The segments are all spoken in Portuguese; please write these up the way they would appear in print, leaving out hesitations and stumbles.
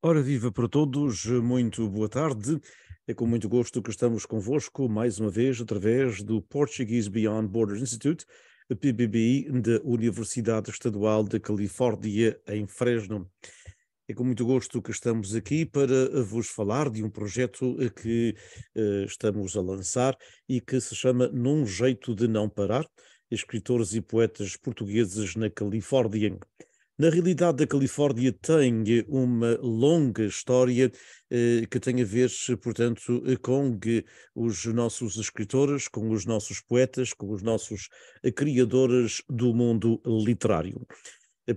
Ora, viva para todos, muito boa tarde. É com muito gosto que estamos convosco mais uma vez através do Portuguese Beyond Borders Institute, a PBBI, da Universidade Estadual da Califórnia, em Fresno. É com muito gosto que estamos aqui para vos falar de um projeto que estamos a lançar e que se chama Num Jeito de Não Parar, escritores e poetas portugueses na Califórnia. Na realidade, a Califórnia tem uma longa história que tem a ver, portanto, com os nossos escritores, com os nossos poetas, com os nossos criadores do mundo literário.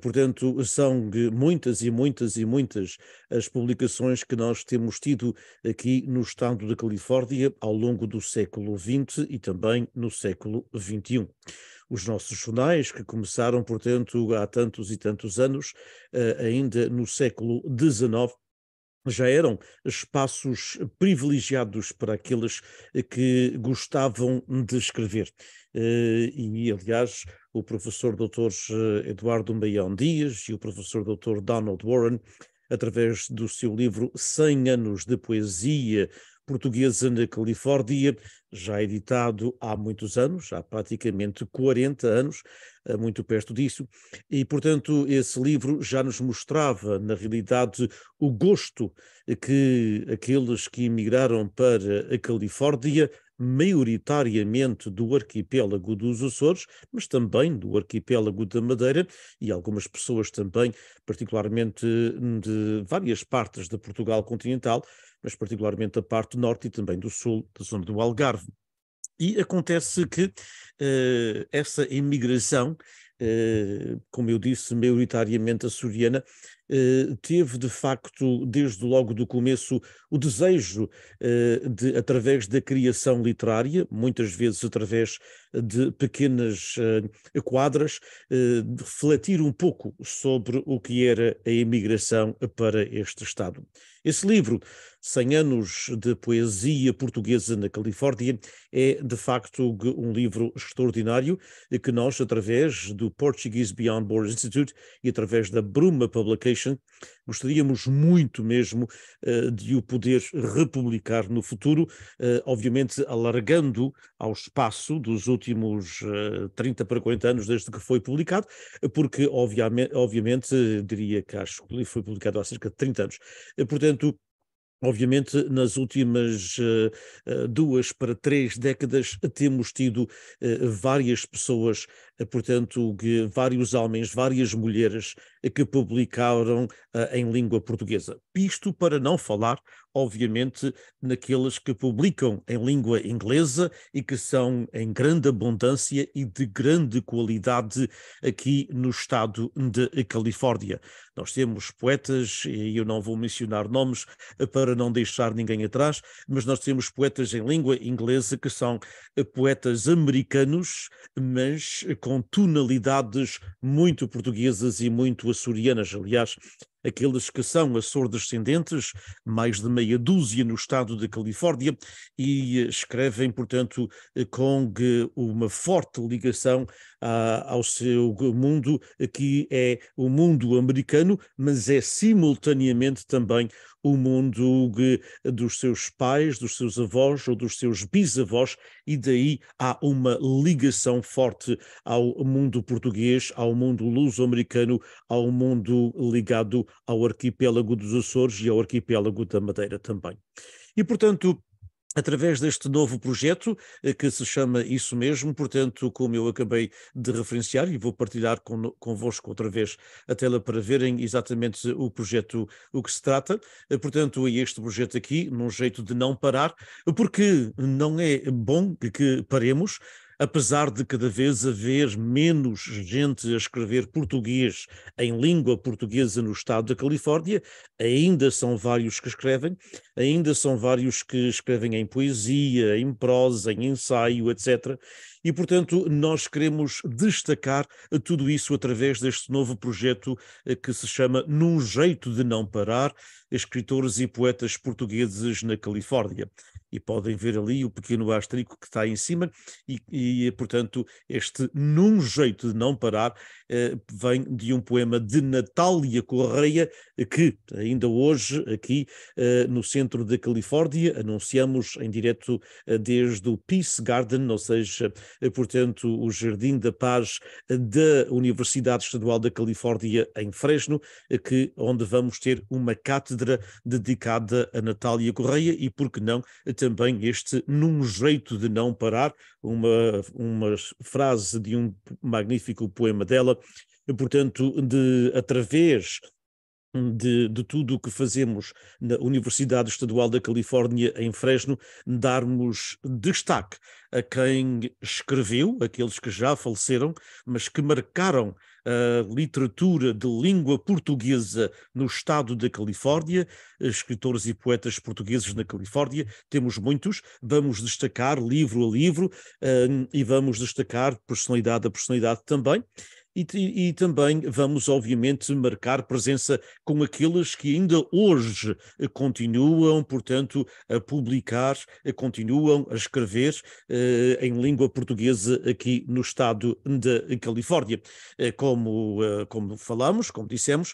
Portanto, são muitas e muitas e muitas as publicações que nós temos tido aqui no estado da Califórnia ao longo do século XX e também no século XXI. Os nossos jornais, que começaram, portanto, há tantos e tantos anos, ainda no século XIX, já eram espaços privilegiados para aqueles que gostavam de escrever. E, aliás, o professor Dr. Eduardo Meião Dias e o professor Dr. Donald Warren, através do seu livro 100 anos de poesia portuguesa na Califórnia, já editado há muitos anos, há praticamente 40 anos, muito perto disso, e, portanto, esse livro já nos mostrava, na realidade, o gosto que aqueles que emigraram para a Califórnia, maioritariamente do arquipélago dos Açores, mas também do arquipélago da Madeira e algumas pessoas também, particularmente de várias partes de Portugal continental, mas particularmente da parte norte e também do sul, da zona do Algarve. E acontece que essa imigração, como eu disse, maioritariamente açoriana, teve de facto, desde logo do começo, o desejo de, através da criação literária, muitas vezes através de pequenas quadras, de refletir um pouco sobre o que era a imigração para este Estado. Esse livro, 100 anos de poesia portuguesa na Califórnia, é de facto um livro extraordinário que nós, através do Portuguese Beyond Borders Institute e através da Bruma Publication, gostaríamos muito mesmo de o poder republicar no futuro, obviamente alargando ao espaço dos últimos 30 para 40 anos desde que foi publicado, porque obviamente diria que acho que foi publicado há cerca de 30 anos. Portanto, obviamente, nas últimas 2 para 3 décadas temos tido várias pessoas, portanto, vários homens, várias mulheres que publicaram em língua portuguesa. Isto para não falar, obviamente, naqueles que publicam em língua inglesa e que são em grande abundância e de grande qualidade aqui no estado de Califórnia. Nós temos poetas, e eu não vou mencionar nomes, para não deixar ninguém atrás, mas nós temos poetas em língua inglesa que são poetas americanos, mas com tonalidades muito portuguesas e muito açorianas. Aliás, aqueles que são açor-descendentes, mais de meia dúzia no estado de Califórnia, e escrevem, portanto, com uma forte ligação ao seu mundo, que é o mundo americano, mas é simultaneamente também o mundo dos seus pais, dos seus avós ou dos seus bisavós, e daí há uma ligação forte ao mundo português, ao mundo luso-americano, ao mundo ligado ao arquipélago dos Açores e ao arquipélago da Madeira também. E, portanto, através deste novo projeto, que se chama isso mesmo, portanto, como eu acabei de referenciar, e vou partilhar convosco outra vez a tela para verem exatamente o projeto, o que se trata, portanto, é este projeto aqui, num jeito de não parar, porque não é bom que paremos, apesar de cada vez haver menos gente a escrever português em língua portuguesa no estado da Califórnia, ainda são vários que escrevem, ainda são vários que escrevem em poesia, em prosa, em ensaio, etc. E, portanto, nós queremos destacar tudo isso através deste novo projeto que se chama Num Jeito de Não Parar, escritores e poetas portugueses na Califórnia. E podem ver ali o pequeno asterisco que está em cima portanto, este Num Jeito de Não Parar vem de um poema de Natália Correia, que ainda hoje, aqui no centro da Califórnia, anunciamos em direto desde o Peace Garden, ou seja, portanto, o Jardim da Paz da Universidade Estadual da Califórnia em Fresno, onde vamos ter uma cátedra dedicada a Natália Correia e, por que não, também este Num Jeito de Não Parar, uma frase de um magnífico poema dela, portanto, através de tudo o que fazemos na Universidade Estadual da Califórnia em Fresno, darmos destaque a quem escreveu, aqueles que já faleceram, mas que marcaram a literatura de língua portuguesa no estado da Califórnia, escritores e poetas portugueses na Califórnia, temos muitos, vamos destacar livro a livro e vamos destacar personalidade a personalidade também. E também vamos, obviamente, marcar presença com aqueles que ainda hoje continuam, portanto, a publicar, continuam a escrever em língua portuguesa aqui no estado da Califórnia. Como falamos, como dissemos,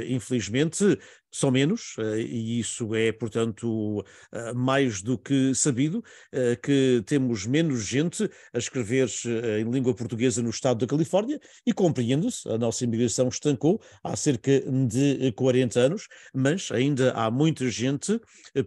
infelizmente são menos, e isso é, portanto, mais do que sabido, que temos menos gente a escrever em língua portuguesa no estado da Califórnia, e compreende-se, a nossa imigração estancou há cerca de 40 anos, mas ainda há muita gente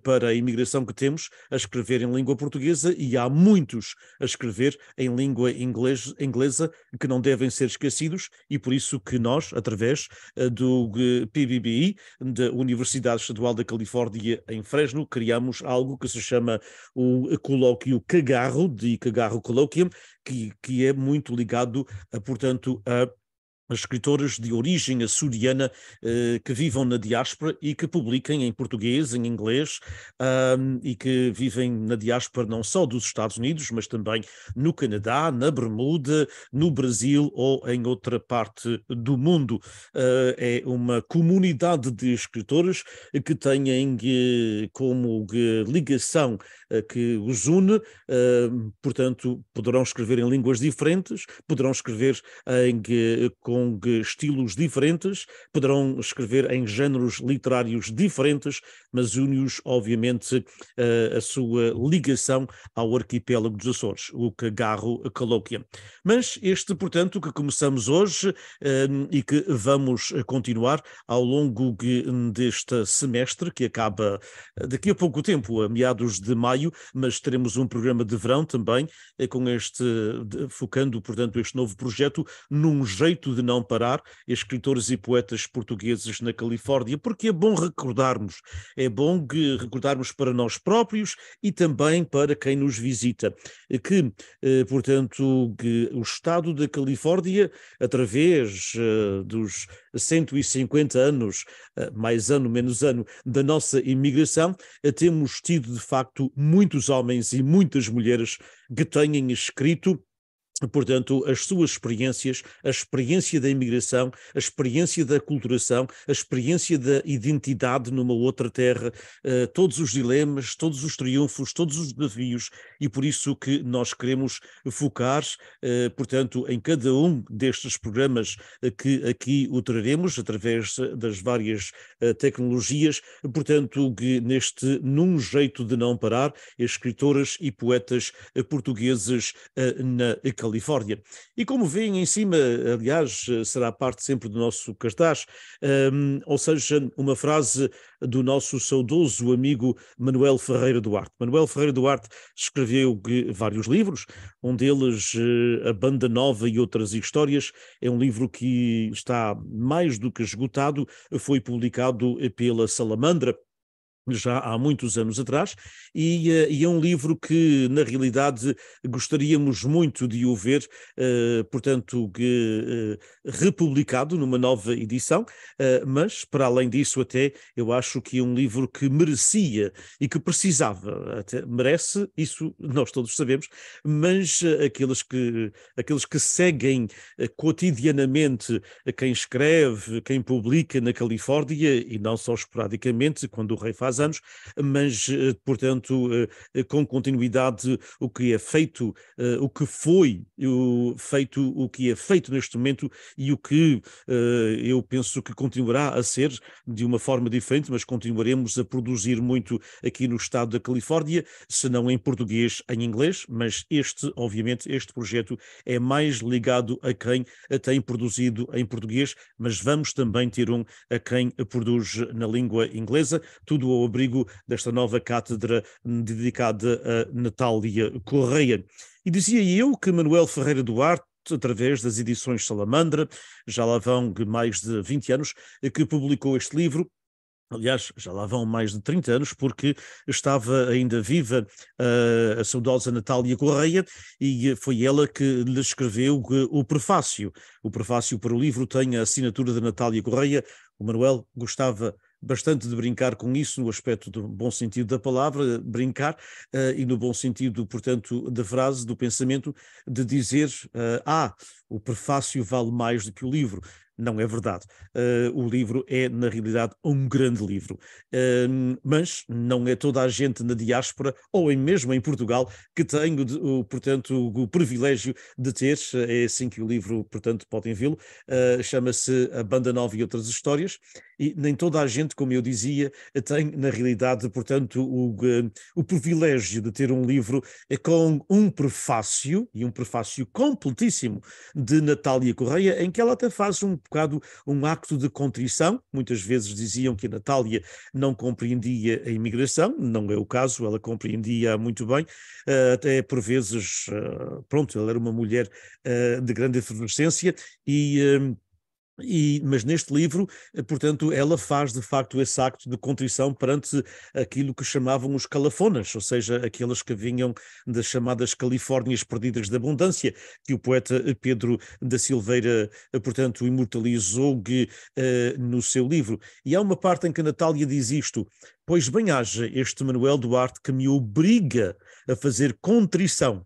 para a imigração que temos a escrever em língua portuguesa, e há muitos a escrever em língua inglesa que não devem ser esquecidos, e por isso que nós, através do PBBI, da Universidade Estadual da Califórnia em Fresno, criamos algo que se chama o colóquio Cagarro, de Cagarro Colloquium, que é muito ligado, portanto, a escritoras de origem açoriana que vivam na diáspora e que publiquem em português, em inglês, e que vivem na diáspora não só dos Estados Unidos, mas também no Canadá, na Bermuda, no Brasil ou em outra parte do mundo. É uma comunidade de escritores que têm como ligação que os une, portanto, poderão escrever em línguas diferentes, poderão escrever com estilos diferentes, poderão escrever em géneros literários diferentes, mas une-os, obviamente, a sua ligação ao arquipélago dos Açores, o Cagarro Colloquium. Mas este, portanto, que começamos hoje e que vamos continuar ao longo deste semestre, que acaba daqui a pouco tempo, a meados de maio, mas teremos um programa de verão também, focando, portanto, este novo projeto Num Jeito de Não Parar, escritores e poetas portugueses na Califórnia, porque é bom recordarmos para nós próprios e também para quem nos visita, que, portanto, que o estado da Califórnia, através dos 150 anos, mais ano, menos ano, da nossa imigração, temos tido, de facto, muitos homens e muitas mulheres que têm escrito, portanto, as suas experiências, a experiência da imigração, a experiência da aculturação, a experiência da identidade numa outra terra, todos os dilemas, todos os triunfos, todos os desafios, e por isso que nós queremos focar, portanto, em cada um destes programas que aqui o traremos, através das várias tecnologias, portanto, que Num Jeito de Não Parar, escritoras e poetas portugueses na Califórnia. E como veem em cima, aliás, será parte sempre do nosso cartaz, ou seja, uma frase do nosso saudoso amigo Manuel Ferreira Duarte. Manuel Ferreira Duarte escreveu vários livros, um deles, A Banda Nova e Outras Histórias, é um livro que está mais do que esgotado, foi publicado pela Salamandra, já há muitos anos atrás, e é um livro que, na realidade, gostaríamos muito de o ver, portanto, republicado numa nova edição, mas, para além disso, até, eu acho que é um livro que merecia e que precisava, até merece, isso nós todos sabemos, mas aqueles que seguem cotidianamente quem escreve, quem publica na Califórnia, e não só esporadicamente, quando o rei faz anos, mas, portanto, com continuidade o que é feito, o que foi feito, o que é feito neste momento e o que eu penso que continuará a ser de uma forma diferente, mas continuaremos a produzir muito aqui no estado da Califórnia, se não em português, em inglês, mas obviamente, este projeto é mais ligado a quem a tem produzido em português, mas vamos também ter um a quem produz na língua inglesa, tudo ao abrigo desta nova cátedra dedicada a Natália Correia. E dizia eu que Manuel Ferreira Duarte, através das edições Salamandra, já lá vão mais de 20 anos, que publicou este livro. Aliás, já lá vão mais de 30 anos, porque estava ainda viva a saudosa Natália Correia, e foi ela que lhe escreveu o prefácio. O prefácio para o livro tem a assinatura de Natália Correia. O Manuel gostava bastante de brincar com isso, no aspecto do bom sentido da palavra, brincar, e no bom sentido, portanto, da frase, do pensamento, de dizer, o prefácio vale mais do que o livro. Não é verdade. O livro é, na realidade, um grande livro. Mas não é toda a gente na diáspora, ou mesmo em Portugal, que tem, portanto, o privilégio de ter. É assim que o livro, portanto, podem vê-lo. Chama-se A Banda Nova e Outras Histórias. E nem toda a gente, como eu dizia, tem, na realidade, portanto, o privilégio de ter um livro com um prefácio, e um prefácio completíssimo, de Natália Correia, em que ela até faz um bocado um acto de contrição. Muitas vezes diziam que a Natália não compreendia a imigração, não é o caso, ela compreendia muito bem, até por vezes, pronto, ela era uma mulher de grande efervescência mas neste livro, portanto, ela faz de facto esse acto de contrição perante aquilo que chamavam os calafonas, ou seja, aqueles que vinham das chamadas Califórnias perdidas de abundância, que o poeta Pedro da Silveira, portanto, imortalizou no seu livro. E há uma parte em que a Natália diz isto: pois bem haja este Manuel Duarte que me obriga a fazer contrição,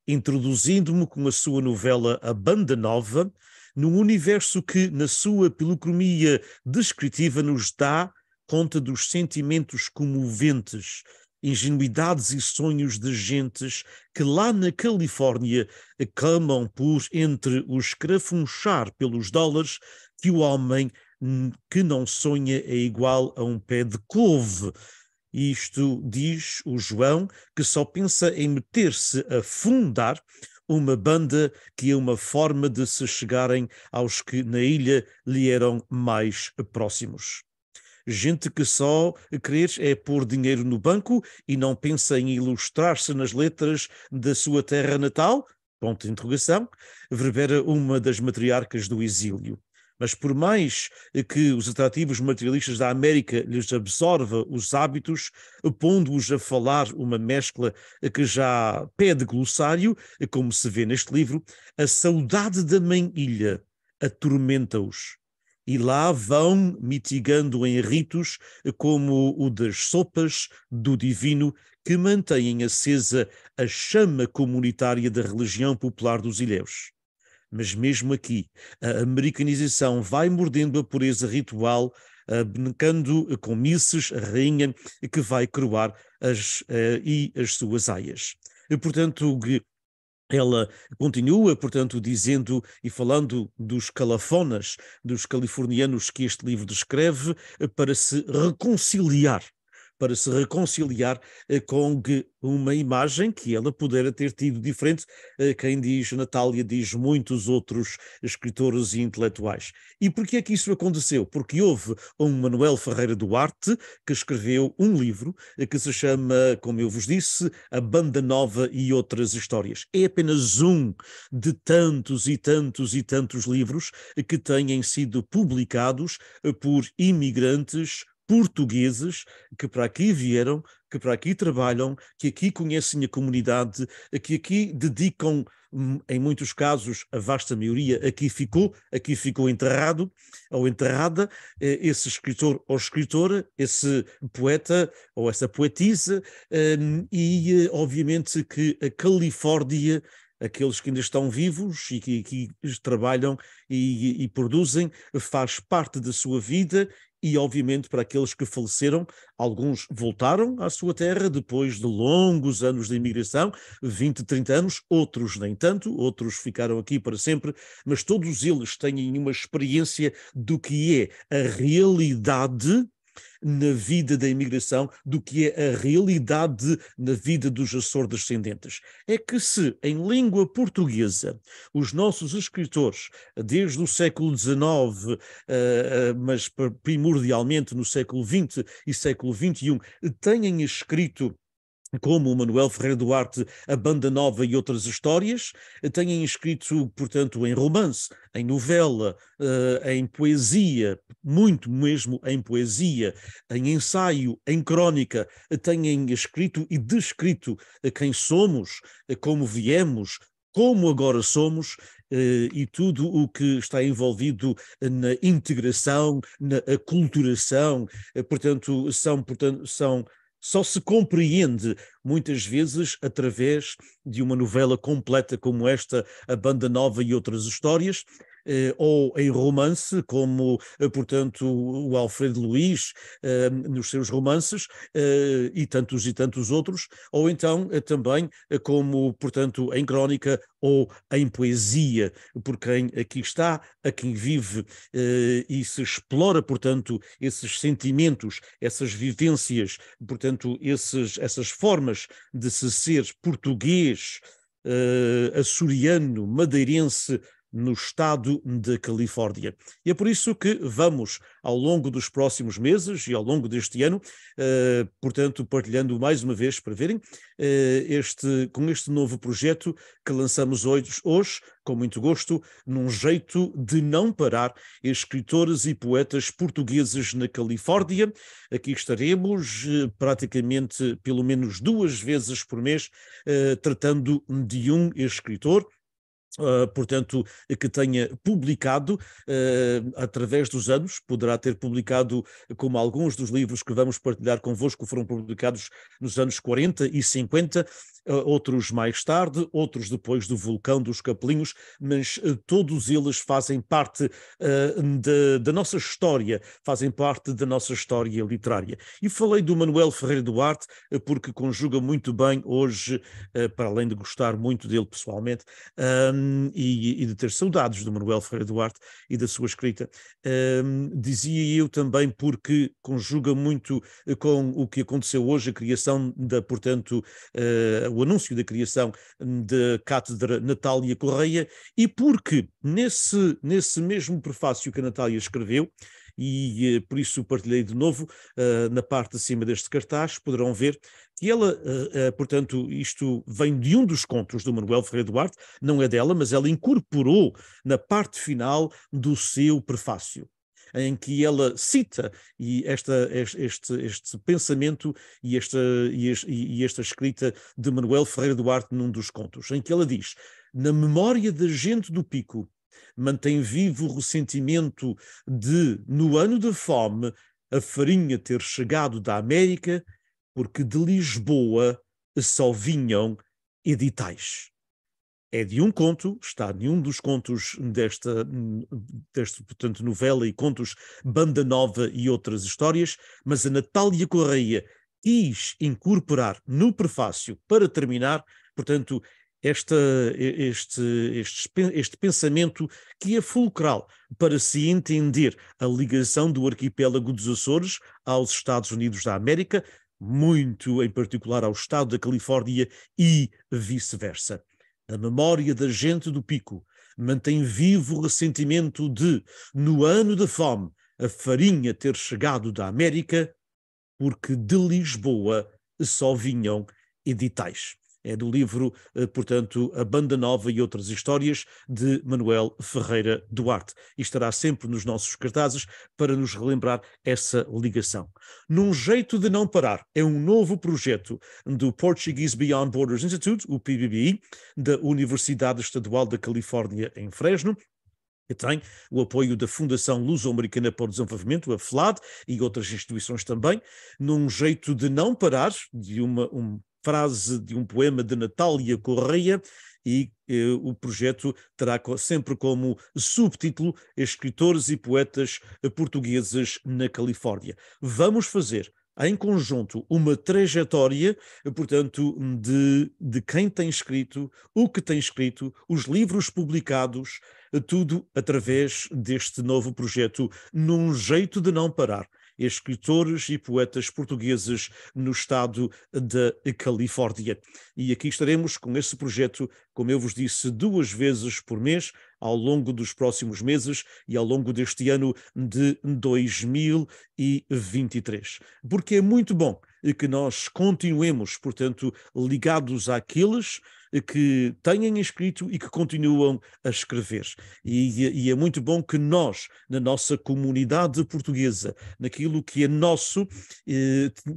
introduzindo-me com a sua novela A Banda Nova, num universo que, na sua policromia descritiva, nos dá conta dos sentimentos comoventes, ingenuidades e sonhos de gentes que lá na Califórnia clamam por entre o escrafunchar pelos dólares que o homem que não sonha é igual a um pé de couve. Isto diz o João, que só pensa em meter-se a fundar uma banda que é uma forma de se chegarem aos que na ilha lhe eram mais próximos. Gente que só querer é pôr dinheiro no banco e não pensa em ilustrar-se nas letras da sua terra natal? Ponto de interrogação. Verbera uma das matriarcas do exílio. Mas por mais que os atrativos materialistas da América lhes absorva os hábitos, pondo-os a falar uma mescla que já pede glossário, como se vê neste livro, a saudade da mãe ilha atormenta-os. E lá vão mitigando em ritos como o das sopas do divino, que mantêm acesa a chama comunitária da religião popular dos ilhéus. Mas mesmo aqui, a americanização vai mordendo a pureza ritual, abnegando com missas a rainha que vai coroar as suas aias. E, portanto, ela continua, portanto, dizendo e falando dos calafonas, dos californianos que este livro descreve, para se reconciliar com uma imagem que ela pudera ter tido diferente. Quem diz Natália diz muitos outros escritores e intelectuais. E porquê é que isso aconteceu? Porque houve um Manuel Ferreira Duarte que escreveu um livro que se chama, como eu vos disse, A Banda Nova e Outras Histórias. É apenas um de tantos e tantos e tantos livros que têm sido publicados por imigrantes portugueses que para aqui vieram, que para aqui trabalham, que aqui conhecem a comunidade, que aqui dedicam, em muitos casos, a vasta maioria aqui ficou enterrado ou enterrada, esse escritor ou escritora, esse poeta ou essa poetisa, e obviamente que a Califórnia, aqueles que ainda estão vivos e que aqui trabalham e produzem, faz parte da sua vida. E, obviamente, para aqueles que faleceram, alguns voltaram à sua terra depois de longos anos de imigração, 20, 30 anos, outros nem tanto, outros ficaram aqui para sempre, mas todos eles têm uma experiência do que é a realidade na vida da imigração, do que é a realidade na vida dos Açores-descendentes. É que se, em língua portuguesa, os nossos escritores, desde o século XIX, mas primordialmente no século XX e século XXI, têm escrito como o Manuel Ferreira Duarte, A Banda Nova e Outras Histórias, têm escrito, portanto, em romance, em novela, em poesia, muito mesmo em poesia, em ensaio, em crónica, têm escrito e descrito quem somos, como viemos, como agora somos, e tudo o que está envolvido na integração, na aculturação, portanto, só se compreende muitas vezes através de uma novela completa como esta, A Banda Nova e Outras Histórias, ou em romance, como, portanto, o Alfredo Luís, nos seus romances, e tantos outros, ou então também como, portanto, em crónica ou em poesia, por quem aqui está, a quem vive, e se explora, portanto, esses sentimentos, essas vivências, portanto, essas formas de se ser português, açoriano, madeirense, no estado da Califórnia. E é por isso que vamos, ao longo dos próximos meses e ao longo deste ano, portanto, partilhando mais uma vez para verem, com este novo projeto que lançamos hoje, com muito gosto, num jeito de não parar, escritores e poetas portugueses na Califórnia. Aqui estaremos praticamente pelo menos 2 vezes por mês, tratando de um escritor, portanto, que tenha publicado através dos anos, poderá ter publicado, como alguns dos livros que vamos partilhar convosco foram publicados nos anos 40 e 50, outros mais tarde, outros depois do Vulcão dos Capelinhos, mas todos eles fazem parte da nossa história, fazem parte da nossa história literária. E falei do Manuel Ferreira Duarte porque conjuga muito bem hoje, para além de gostar muito dele pessoalmente, e de ter saudades do Manuel Ferreira Duarte e da sua escrita. Dizia eu também porque conjuga muito com o que aconteceu hoje, a criação portanto, o anúncio da criação da Cátedra Natália Correia, e porque nesse mesmo prefácio que a Natália escreveu, e por isso partilhei de novo, na parte de cima deste cartaz, poderão ver que ela, portanto, isto vem de um dos contos do Manuel Ferreira Duarte, não é dela, mas ela incorporou na parte final do seu prefácio, em que ela cita este pensamento e esta escrita de Manuel Ferreira Duarte num dos contos, em que ela diz: na memória da gente do Pico, mantém vivo o ressentimento de, no ano da fome, a farinha ter chegado da América, porque de Lisboa só vinham editais. É de um conto, está de um dos contos desta portanto, novela e contos Banda Nova e Outras Histórias, mas a Natália Correia quis incorporar no prefácio, para terminar, portanto, este pensamento que é fulcral para se entender a ligação do arquipélago dos Açores aos Estados Unidos da América, muito em particular ao estado da Califórnia e vice-versa. A memória da gente do Pico mantém vivo o ressentimento de, no ano da fome, a farinha ter chegado da América, porque de Lisboa só vinham editais. É do livro, portanto, A Banda Nova e Outras Histórias, de Manuel Ferreira Duarte. E estará sempre nos nossos cartazes para nos relembrar essa ligação. Num jeito de não parar, é um novo projeto do Portuguese Beyond Borders Institute, o PBBI, da Universidade Estadual da Califórnia em Fresno, que tem o apoio da Fundação Luso-Americana para o Desenvolvimento, a FLAD, e outras instituições também, num jeito de não parar, de uma frase de um poema de Natália Correia, e o projeto terá sempre como subtítulo Escritores e Poetas Portugueses na Califórnia. Vamos fazer em conjunto uma trajetória, portanto, de quem tem escrito, o que tem escrito, os livros publicados, tudo através deste novo projeto, num jeito de não parar. Escritores e poetas portugueses no estado da Califórnia. E aqui estaremos com esse projeto, como eu vos disse, 2 vezes por mês, ao longo dos próximos meses e ao longo deste ano de 2023. Porque é muito bom que nós continuemos, portanto, ligados àqueles que têm escrito e que continuam a escrever. E é muito bom que nós, na nossa comunidade portuguesa, naquilo que é nosso,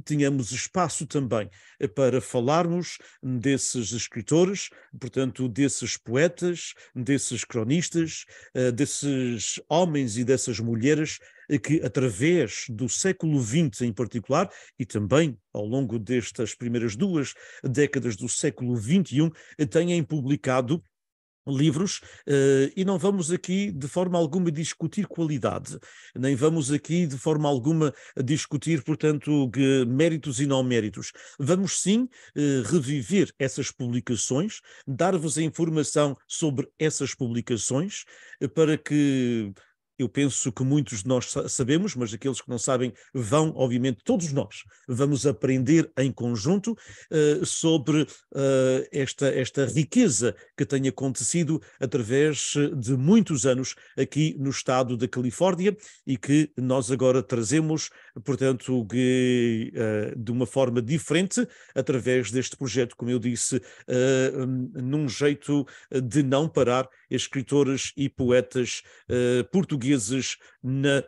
tenhamos espaço também para falarmos desses escritores, portanto, desses poetas, desses cronistas, desses homens e dessas mulheres que, através do século XX em particular, e também ao longo destas primeiras 2 décadas do século XXI, têm publicado livros, e não vamos aqui de forma alguma discutir qualidade, nem vamos aqui de forma alguma discutir, portanto, méritos e não méritos. Vamos sim reviver essas publicações, dar-vos a informação sobre essas publicações, para que eu penso que muitos de nós sabemos, mas aqueles que não sabem vão, obviamente, todos nós vamos aprender em conjunto sobre esta riqueza que tem acontecido através de muitos anos aqui no estado da Califórnia e que nós agora trazemos, portanto, de uma forma diferente, através deste projeto, como eu disse, num jeito de não parar, escritores e poetas portugueses na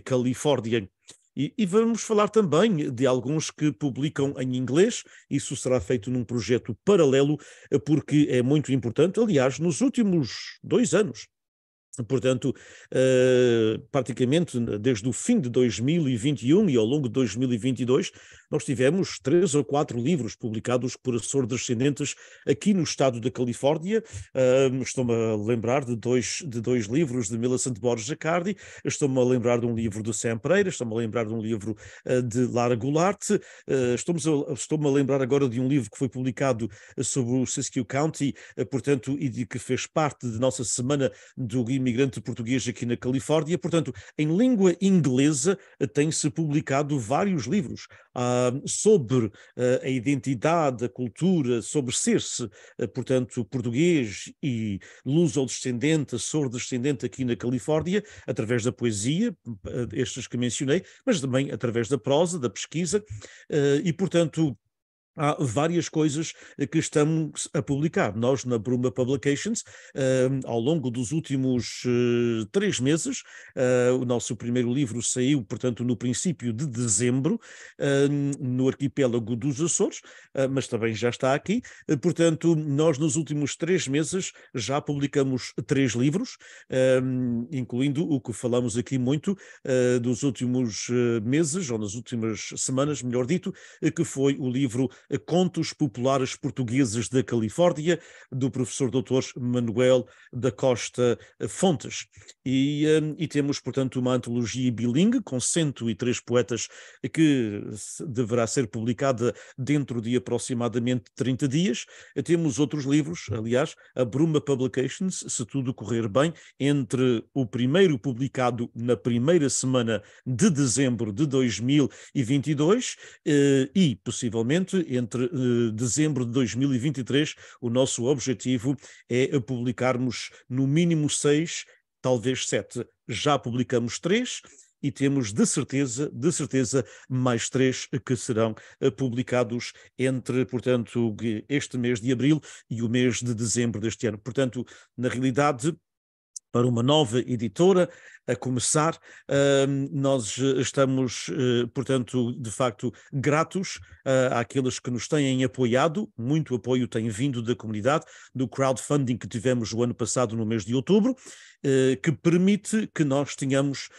Califórnia. E vamos falar também de alguns que publicam em inglês. Isso será feito num projeto paralelo, porque é muito importante. Aliás, nos últimos 2 anos, portanto, praticamente desde o fim de 2021 e ao longo de 2022, nós tivemos 3 ou 4 livros publicados por assordescendentes aqui no estado da Califórnia. Estou-me a lembrar de dois livros de Millicent Borges Accardi, estou-me a lembrar de um livro de Sam Pereira, estou-me a lembrar de um livro de Lara Goulart, estou-me a lembrar agora de um livro que foi publicado sobre o Siskiyou County, portanto, e de que fez parte da nossa semana do imigrante português aqui na Califórnia. Portanto, em língua inglesa tem-se publicado vários livros sobre a identidade, a cultura, sobre ser-se, portanto, português e luso-descendente, açor-descendente aqui na Califórnia, através da poesia, estes que mencionei, mas também através da prosa, da pesquisa, e, portanto, há várias coisas que estamos a publicar. Nós, na Bruma Publications, ao longo dos últimos 3 meses, o nosso primeiro livro saiu, portanto, no princípio de dezembro, no arquipélago dos Açores, mas também já está aqui. Portanto, nós, nos últimos 3 meses, já publicamos 3 livros, incluindo o que falamos aqui muito dos últimos meses, ou nas últimas semanas, melhor dito, que foi o livro Contos Populares Portugueses da Califórnia, do professor Dr. Manuel da Costa Fontes. E temos, portanto, uma antologia bilingue com 103 poetas que deverá ser publicada dentro de aproximadamente 30 dias. Temos outros livros, aliás, a Bruma Publications, se tudo correr bem, entre o primeiro publicado na primeira semana de dezembro de 2022 e, possivelmente, entre dezembro de 2023, o nosso objetivo é publicarmos no mínimo 6, talvez 7. Já publicamos 3 e temos de certeza, mais 3 que serão publicados entre, portanto, este mês de abril e o mês de dezembro deste ano. Portanto, na realidade, para uma nova editora a começar, nós estamos, portanto, de facto, gratos àqueles que nos têm apoiado. Muito apoio tem vindo da comunidade, do crowdfunding que tivemos o ano passado, no mês de outubro, que permite que nós tenhamos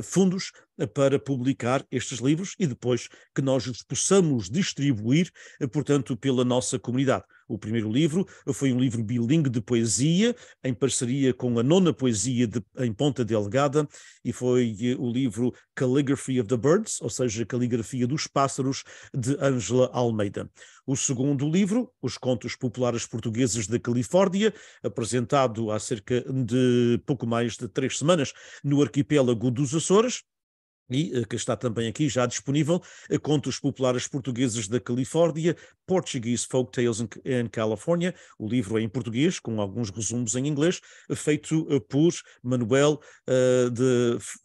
fundos para publicar estes livros e depois que nós os possamos distribuir, portanto, pela nossa comunidade. O primeiro livro foi um livro bilingue de poesia, em parceria com a Nona Poesia em Ponta Delgada, e foi o livro Calligraphy of the Birds, ou seja, Caligrafia dos Pássaros, de Ângela Almeida. O segundo livro, Os Contos Populares Portugueses da Califórnia, apresentado há cerca de pouco mais de 3 semanas no arquipélago dos Açores, e que está também aqui já disponível, Contos Populares Portugueses da Califórnia, Portuguese Folk Tales in California. O livro é em português, com alguns resumos em inglês, feito por Manuel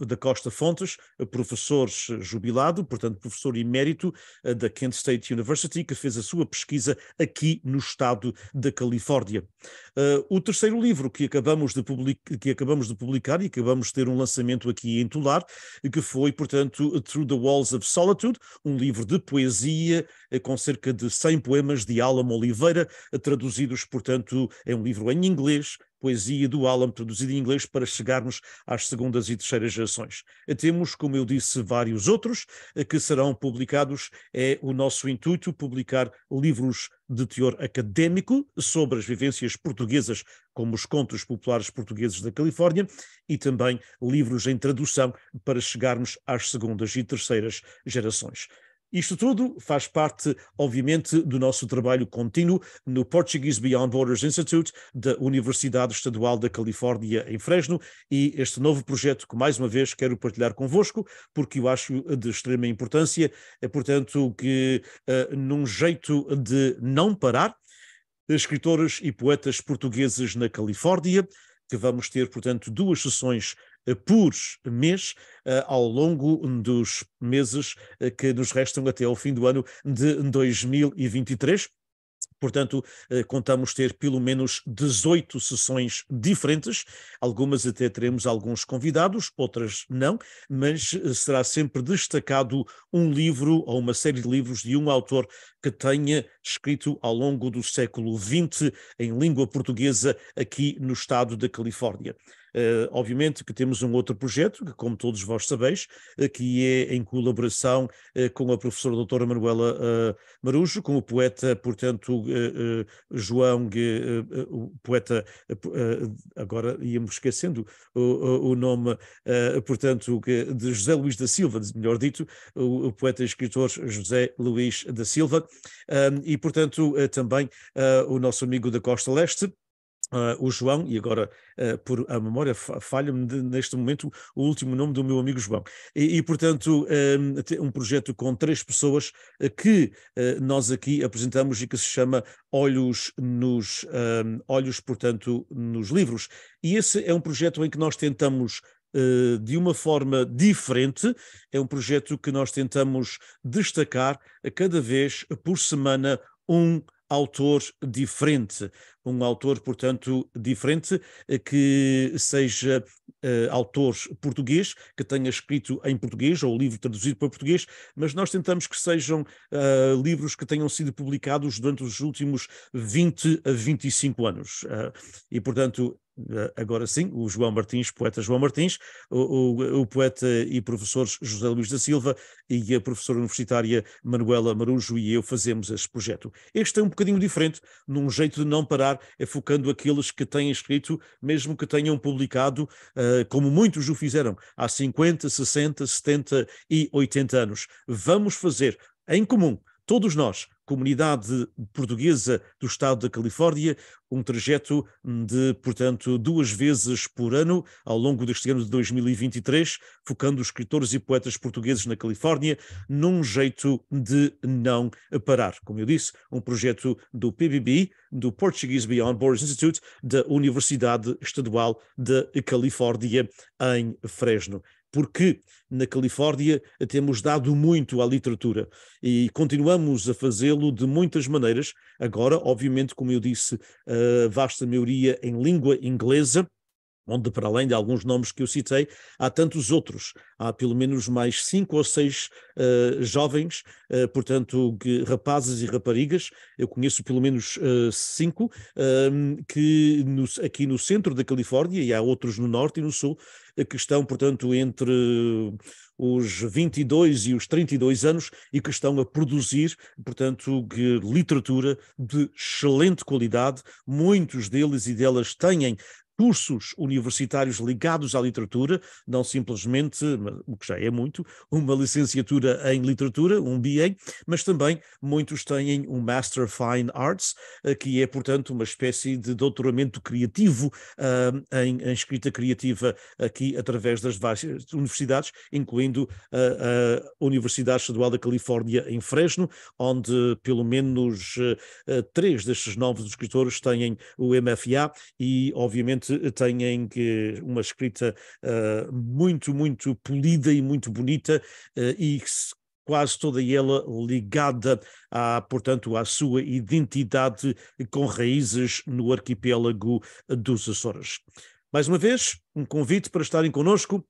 da Costa Fontes, professor jubilado, portanto professor emérito da Kent State University, que fez a sua pesquisa aqui no estado da Califórnia. O terceiro livro que acabamos de publicar e acabamos de ter um lançamento aqui em Tolar, que foi, portanto, Through the Walls of Solitude, um livro de poesia com cerca de 100 poemas de Álamo Oliveira, traduzidos, portanto, é um livro em inglês, poesia do Álamo, traduzido em inglês, para chegarmos às segundas e terceiras gerações. Temos, como eu disse, vários outros que serão publicados. É o nosso intuito publicar livros de teor académico sobre as vivências portuguesas, como os Contos Populares Portugueses da Califórnia, e também livros em tradução para chegarmos às segundas e terceiras gerações. Isto tudo faz parte, obviamente, do nosso trabalho contínuo no Portuguese Beyond Borders Institute da Universidade Estadual da Califórnia, em Fresno, e este novo projeto que, mais uma vez, quero partilhar convosco, porque eu acho de extrema importância, portanto, que num jeito de não parar, escritores e poetas portugueses na Califórnia, que vamos ter, portanto, 2 sessões por mês ao longo dos meses que nos restam até ao fim do ano de 2023. Portanto, contamos ter pelo menos 18 sessões diferentes, algumas até teremos alguns convidados, outras não, mas será sempre destacado um livro ou uma série de livros de um autor que tenha escrito ao longo do século XX em língua portuguesa aqui no estado da Califórnia. Obviamente que temos um outro projeto, que, como todos vós sabeis, que é em colaboração com a professora doutora Manuela Marujo, com o poeta, portanto, João, o poeta, agora íamos esquecendo o nome, portanto, de José Luís da Silva, melhor dito, o poeta e escritor José Luís da Silva, e, portanto, também o nosso amigo da Costa Leste, o João, e agora por a memória falha-me neste momento o último nome do meu amigo João, portanto um projeto com 3 pessoas que nós aqui apresentamos e que se chama Olhos, portanto, nos livros, e esse é um projeto em que nós tentamos de uma forma diferente, é um projeto que nós tentamos destacar a cada vez por semana um autor diferente, portanto, diferente, que seja autor português, que tenha escrito em português, ou livro traduzido para português, mas nós tentamos que sejam livros que tenham sido publicados durante os últimos 20 a 25 anos. E, portanto, agora sim, o João Martins, poeta João Martins, o poeta e professor José Luís da Silva e a professora universitária Manuela Marujo e eu fazemos este projeto. Este é um bocadinho diferente, num jeito de não parar, focando aqueles que têm escrito, mesmo que tenham publicado, como muitos o fizeram, há 50, 60, 70 e 80 anos. Vamos fazer em comum, todos nós, comunidade portuguesa do estado da Califórnia, um trajeto de, portanto, 2 vezes por ano, ao longo deste ano de 2023, focando os escritores e poetas portugueses na Califórnia, num jeito de não parar. Como eu disse, um projeto do PBB, do Portuguese Beyond Borders Institute, da Universidade Estadual da Califórnia, em Fresno. porque na Califórnia temos dado muito à literatura e continuamos a fazê-lo de muitas maneiras. Agora, obviamente, como eu disse, a vasta maioria em língua inglesa, onde, para além de alguns nomes que eu citei, há tantos outros. Há pelo menos mais 5 ou 6 jovens, portanto, rapazes e raparigas. Eu conheço pelo menos 5 que aqui no centro da Califórnia, e há outros no norte e no sul, que estão, portanto, entre os 22 e os 32 anos e que estão a produzir, portanto, literatura de excelente qualidade. Muitos deles e delas têm cursos universitários ligados à literatura, não simplesmente, o que já é muito, uma licenciatura em literatura, um BA, mas também muitos têm um Master Fine Arts, que é, portanto, uma espécie de doutoramento criativo em escrita criativa aqui através das várias universidades, incluindo a Universidade Estadual da Califórnia em Fresno, onde pelo menos 3 destes novos escritores têm o MFA e, obviamente, têm uma escrita muito, muito polida e muito bonita e quase toda ela ligada, portanto, à sua identidade com raízes no arquipélago dos Açores. Mais uma vez, um convite para estarem connosco.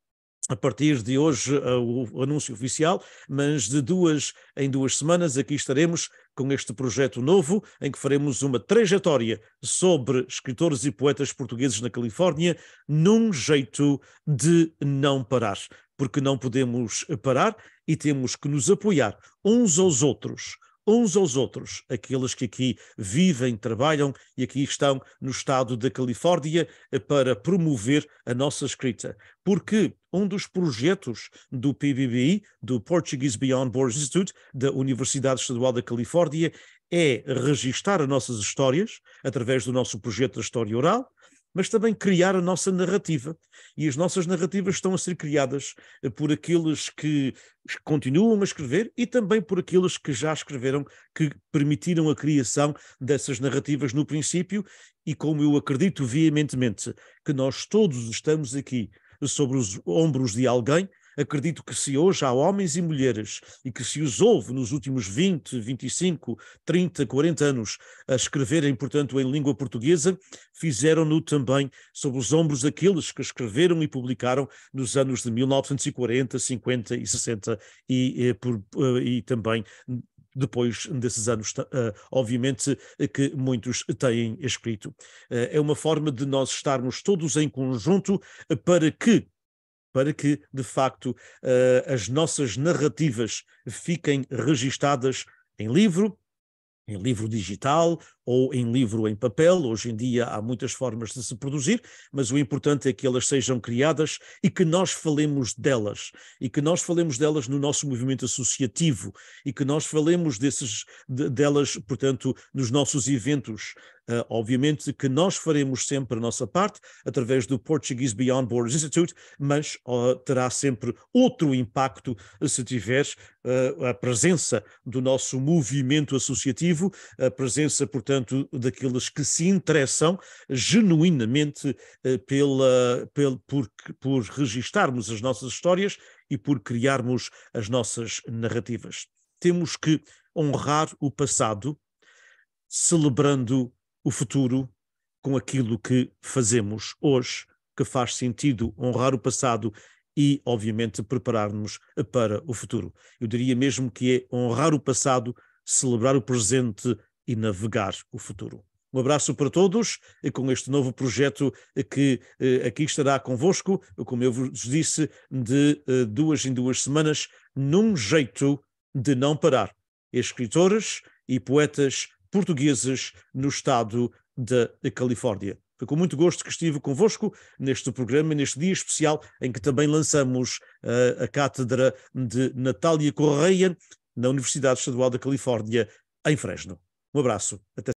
A partir de hoje, o anúncio oficial, mas de 2 em 2 semanas aqui estaremos com este projeto novo, em que faremos uma trajetória sobre escritores e poetas portugueses na Califórnia, num jeito de não parar, porque não podemos parar e temos que nos apoiar uns aos outros, aqueles que aqui vivem, trabalham e aqui estão no estado da Califórnia para promover a nossa escrita. Porque um dos projetos do PBBI, do Portuguese Beyond Borders Institute, da Universidade Estadual da Califórnia, é registar as nossas histórias através do nosso projeto da história oral, mas também criar a nossa narrativa. E as nossas narrativas estão a ser criadas por aqueles que continuam a escrever e também por aqueles que já escreveram, que permitiram a criação dessas narrativas no princípio, e como eu acredito veementemente que nós todos estamos aqui sobre os ombros de alguém, acredito que se hoje há homens e mulheres e que se os houve nos últimos 20, 25, 30, 40 anos a escreverem, portanto, em língua portuguesa, fizeram-no também sobre os ombros daqueles que escreveram e publicaram nos anos de 1940, 50 e 60 e também depois desses anos, obviamente, que muitos têm escrito. É uma forma de nós estarmos todos em conjunto para que, de facto, as nossas narrativas fiquem registadas em livro digital ou em livro em papel. Hoje em dia há muitas formas de se produzir, mas o importante é que elas sejam criadas e que nós falemos delas, no nosso movimento associativo, e que nós falemos delas, portanto, nos nossos eventos. Obviamente que nós faremos sempre a nossa parte através do Portuguese Beyond Borders Institute, mas terá sempre outro impacto se tiver a presença do nosso movimento associativo, a presença, portanto, daqueles que se interessam genuinamente por registarmos as nossas histórias e por criarmos as nossas narrativas. Temos que honrar o passado, celebrando o futuro com aquilo que fazemos hoje, que faz sentido honrar o passado e, obviamente, preparar-nos para o futuro. Eu diria mesmo que é honrar o passado, celebrar o presente e navegar o futuro. Um abraço para todos, e com este novo projeto que aqui estará convosco, como eu vos disse, de 2 em 2 semanas, num jeito de não parar. Escritores e poetas portugueses no estado da Califórnia. Foi com muito gosto que estive convosco neste programa, neste dia especial em que também lançamos a cátedra de Natália Correia na Universidade Estadual da Califórnia, em Fresno. Um abraço. Até